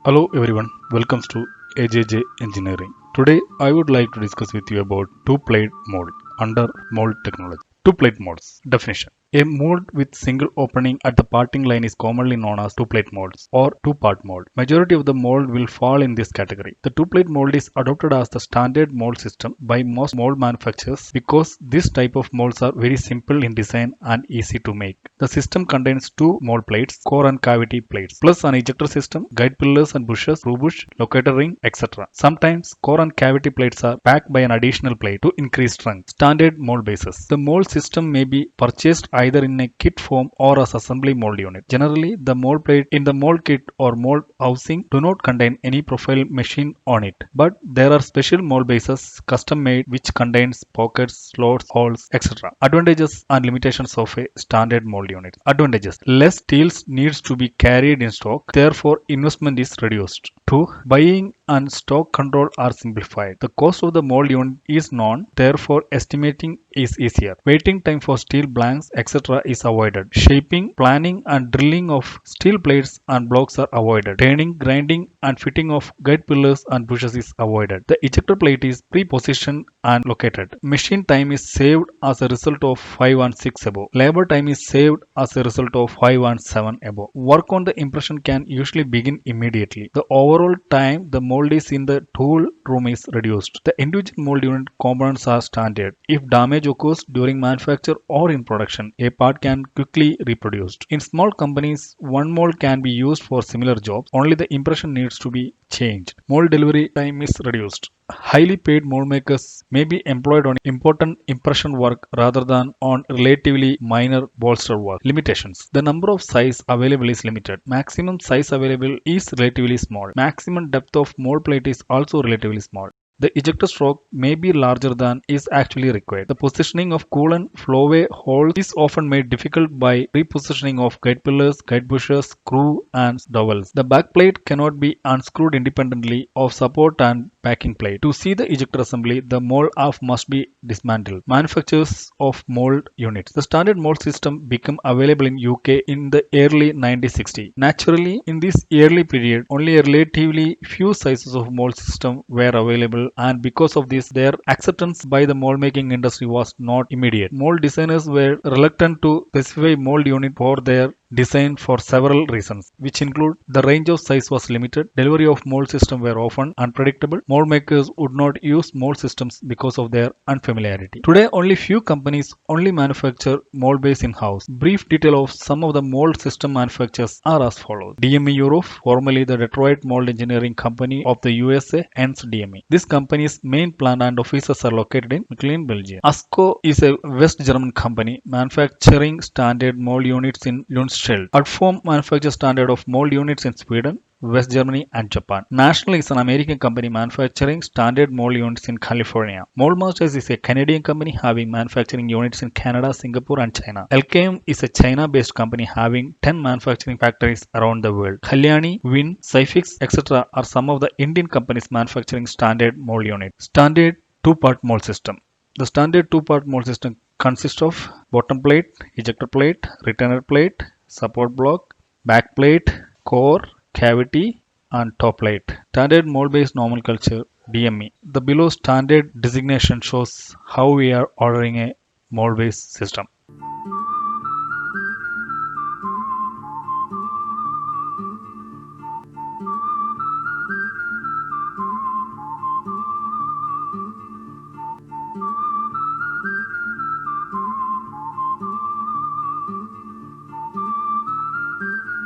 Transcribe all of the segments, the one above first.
Hello everyone, welcome to AJJ Engineering. Today I would like to discuss with you about two-plate mold under mold technology. Two-plate molds definition. A mold with single opening at the parting line is commonly known as two-plate molds or two-part mold. Majority of the mold will fall in this category. The two-plate mold is adopted as the standard mold system by most mold manufacturers because this type of molds are very simple in design and easy to make. The system contains two mold plates, core and cavity plates, plus an ejector system, guide pillars and bushes, screw bush, locator ring, etc. Sometimes core and cavity plates are backed by an additional plate to increase strength. Standard mold bases. The mold system may be purchased either in a kit form or as assembly mold unit. Generally, the mold plate in the mold kit or mold housing do not contain any profile machine on it, but there are special mold bases custom made which contains pockets, slots, holes, etc. Advantages and limitations of a standard mold unit. Advantages: less steels needs to be carried in stock, therefore investment is reduced. 2. Buying and stock control are simplified. The cost of the mold unit is known, therefore estimating is easier. Waiting time for steel blanks, etc. is avoided. Shaping, planning and drilling of steel plates and blocks are avoided. Turning, grinding and fitting of guide pillars and bushes is avoided. The ejector plate is pre-positioned and located. Machine time is saved as a result of 5 and 6 above. Labor time is saved as a result of 5 and 7 above. Work on the impression can usually begin immediately. The overall time the mold is in the tool room is reduced. The individual mold unit components are standard. If damage occurs during manufacture or in production, a part can quickly reproduced. In small companies, one mold can be used for similar jobs. Only the impression needs to be changed. Mold delivery time is reduced. Highly paid mold makers may be employed on important impression work rather than on relatively minor bolster work. Limitations. The number of size available is limited. Maximum size available is relatively small. Maximum depth of mold plate is also relatively small. The ejector stroke may be larger than is actually required. The positioning of coolant flowway holes is often made difficult by repositioning of guide pillars, guide bushes, screw and dowels. The back plate cannot be unscrewed independently of support and backing plate. To see the ejector assembly, the mold half must be dismantled. Manufacturers of mold units. The standard mold system became available in UK in the early 1960s. Naturally, in this early period, only a relatively few sizes of mold system were available, and because of this their acceptance by the mold making industry was not immediate. Mold designers were reluctant to specify mold unit for their design for several reasons, which include the range of size was limited, delivery of mold system were often unpredictable, mold makers would not use mold systems because of their unfamiliarity. Today only few companies only manufacture mold base in-house. Brief detail of some of the mold system manufacturers are as follows. DME Europe, formerly the Detroit Mold Engineering Company of the USA, hence DME. This company's main plant and offices are located in McLean, Belgium. ASCO is a West German company manufacturing standard mold units in Lundstad. Adform manufactures standard of mold units in Sweden, West Germany and Japan. National is an American company manufacturing standard mold units in California. Mold Masters is a Canadian company having manufacturing units in Canada, Singapore and China. LKM is a China-based company having 10 manufacturing factories around the world. Kalyani, Win, Syfix, etc. are some of the Indian companies manufacturing standard mold units. Standard two-part mold system. The standard two-part mold system consists of bottom plate, ejector plate, retainer plate, support block, back plate, core, cavity and top plate. Standard mold based nomenclature DME. The below standard designation shows how we are ordering a mold based system.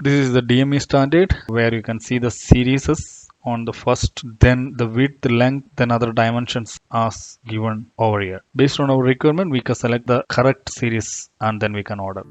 This is the DME standard where you can see the series on the first, then the width, length, then other dimensions as given over here. Based on our requirement, we can select the correct series and then we can order.